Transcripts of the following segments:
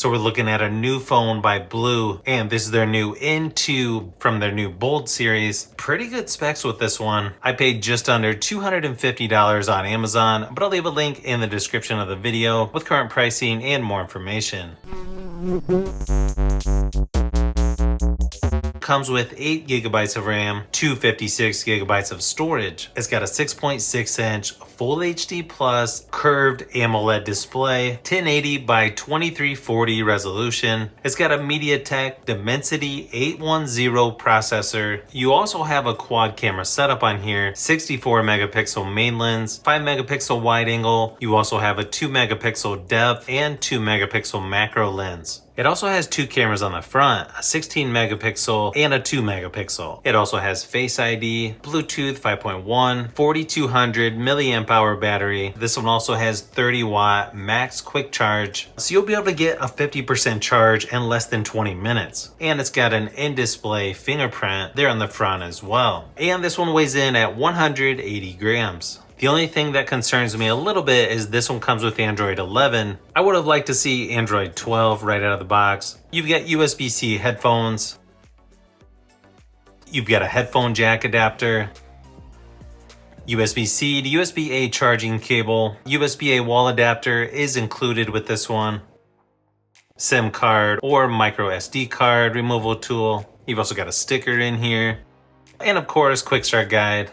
So we're looking at a new phone by Blue, and this is their new N2 from their new Bold series. Pretty good specs with this one. I paid just under $250 on Amazon, but I'll leave a link in the description of the video with current pricing and more information. Comes with 8 gigabytes of RAM, 256 gigabytes of storage. It's got a 6.6 inch Full HD Plus curved AMOLED display, 1080 by 2340 resolution. It's got a MediaTek Dimensity 810 processor. You also have a quad camera setup on here, 64 megapixel main lens, 5 megapixel wide angle. You also have a 2 megapixel depth and 2 megapixel macro lens. It also has 2 cameras on the front, a 16 megapixel and a 2 megapixel. It also has Face ID, Bluetooth 5.1, 4200 milliamp hour battery. This one also has 30 watt max quick charge, so you'll be able to get a 50% charge in less than 20 minutes. And it's got an in-display fingerprint there on the front as well. And this one weighs in at 180 grams. The only thing that concerns me a little bit is this one comes with Android 11. I would have liked to see Android 12 right out of the box. You've got USB-C headphones. You've got a headphone jack adapter. USB-C to USB-A charging cable. USB-A wall adapter is included with this one. SIM card or micro SD card removal tool. You've also got a sticker in here. And of course, quick start guide.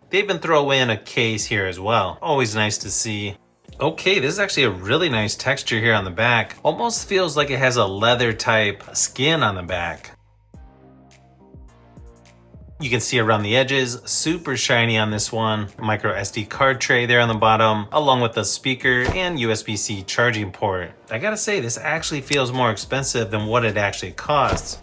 They even throw in a case here as well. Always nice to see. Okay, this is actually a really nice texture here on the back. Almost feels like it has a leather type skin on the back. You can see around the edges, super shiny on this one. Micro SD card tray there on the bottom, along with the speaker and USB-C charging port. I gotta say, this actually feels more expensive than what it actually costs.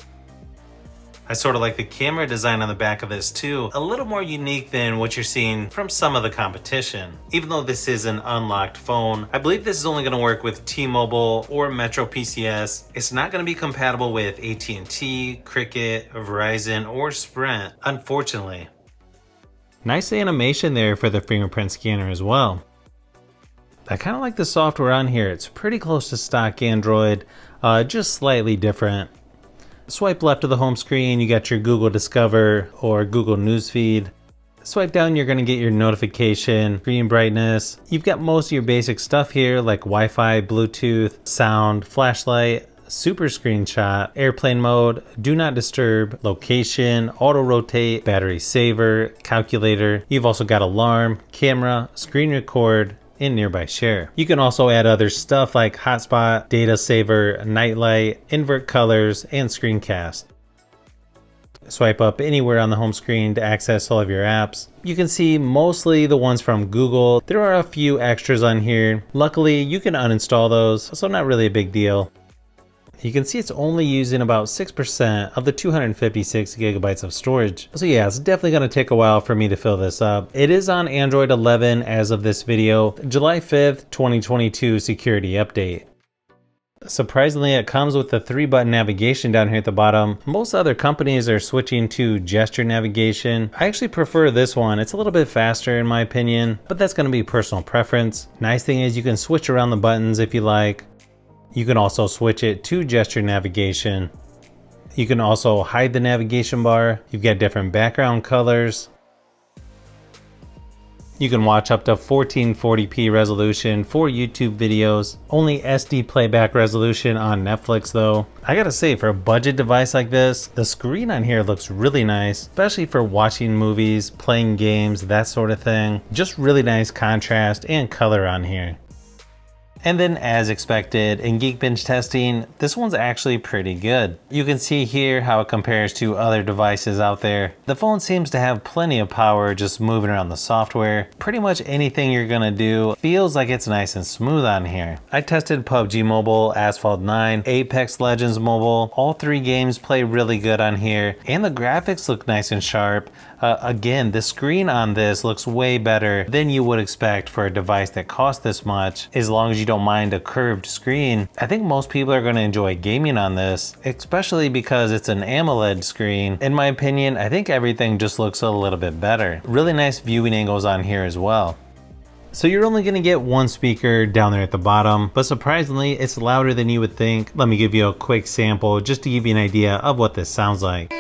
I sort of like the camera design on the back of this too. A little more unique than what you're seeing from some of the competition. Even though this is an unlocked phone, I believe this is only going to work with T-Mobile or Metro PCS. It's not going to be compatible with AT&T, Cricket, Verizon, or Sprint, unfortunately. Nice animation there for the fingerprint scanner as well. I kind of like the software on here. It's pretty close to stock Android, just slightly different. Swipe left of the home screen, you got your Google Discover or Google Newsfeed. Swipe down, you're going to get your notification, screen brightness. You've got most of your basic stuff here like Wi-Fi, Bluetooth, sound, flashlight, super screenshot, airplane mode, do not disturb, location, auto rotate, battery saver, calculator. You've also got alarm, camera, screen record, and nearby share. You can also add other stuff like hotspot, data saver, nightlight, invert colors, and screencast. Swipe up anywhere on the home screen to access all of your apps. You can see mostly the ones from Google. There are a few extras on here. Luckily, you can uninstall those, so not really a big deal. You can see it's only using about 6% of the 256 gigabytes of storage. So yeah, it's definitely going to take a while for me to fill this up. It is on Android 11 as of this video, July 5th, 2022 security update. Surprisingly, it comes with the 3-button navigation down here at the bottom. Most other companies are switching to gesture navigation. I actually prefer this one. It's a little bit faster in my opinion, but that's going to be personal preference. Nice thing is you can switch around the buttons if you like. You can also switch it to gesture navigation. You can also hide the navigation bar. You've got different background colors. You can watch up to 1440p resolution for YouTube videos. Only SD playback resolution on Netflix though. I gotta say, for a budget device like this, the screen on here looks really nice, especially for watching movies, playing games, that sort of thing. Just really nice contrast and color on here. And then as expected, in Geekbench testing, this one's actually pretty good. You can see here how it compares to other devices out there. The phone seems to have plenty of power just moving around the software. Pretty much anything you're gonna do feels like it's nice and smooth on here. I tested PUBG Mobile, Asphalt 9, Apex Legends Mobile. All 3 games play really good on here, and the graphics look nice and sharp. Again, the screen on this looks way better than you would expect for a device that costs this much, as long as you don't mind a curved screen. I think most people are going to enjoy gaming on this, especially because it's an AMOLED screen. In my opinion, I think everything just looks a little bit better. Really nice viewing angles on here as well. So you're only gonna get one speaker down there at the bottom, but surprisingly, it's louder than you would think. Let me give you a quick sample just to give you an idea of what this sounds like.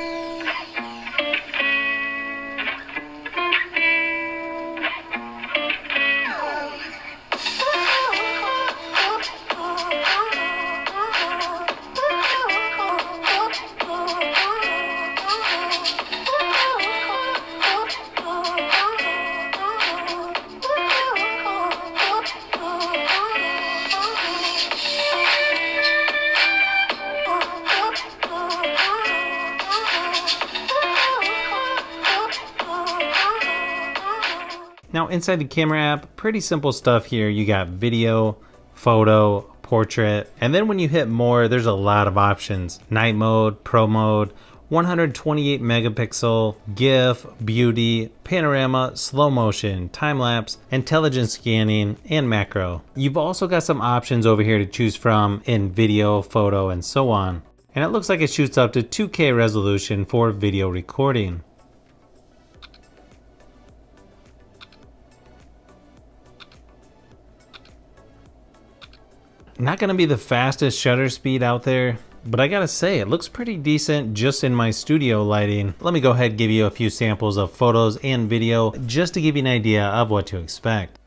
Now inside the camera app, pretty simple stuff here. You got video, photo, portrait, and then when you hit more, there's a lot of options. Night mode, pro mode, 128 megapixel, GIF, beauty, panorama, slow motion, time lapse, intelligent scanning, and macro. You've also got some options over here to choose from in video, photo, and so on. And it looks like it shoots up to 2K resolution for video recording. Not gonna be the fastest shutter speed out there, but I gotta say, it looks pretty decent just in my studio lighting. Let me go ahead and give you a few samples of photos and video just to give you an idea of what to expect.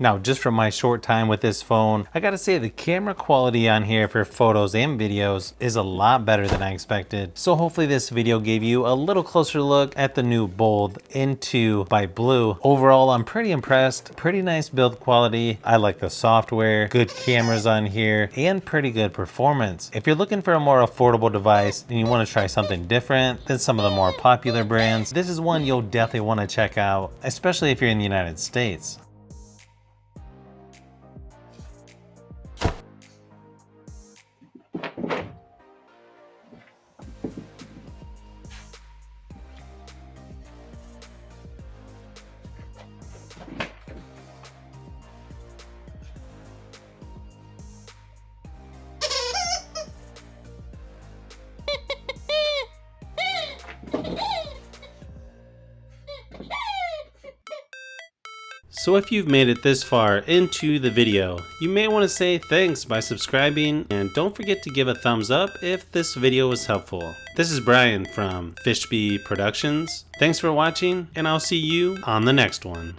Now, just from my short time with this phone, I gotta say the camera quality on here for photos and videos is a lot better than I expected. So hopefully this video gave you a little closer look at the new Bold N2 by Blue. Overall, I'm pretty impressed. Pretty nice build quality. I like the software, good cameras on here, and pretty good performance. If you're looking for a more affordable device and you wanna try something different than some of the more popular brands, this is one you'll definitely wanna check out, especially if you're in the United States. So if you've made it this far into the video, you may want to say thanks by subscribing, and don't forget to give a thumbs up if this video was helpful. This is Brian from Fishbee Productions. Thanks for watching, and I'll see you on the next one.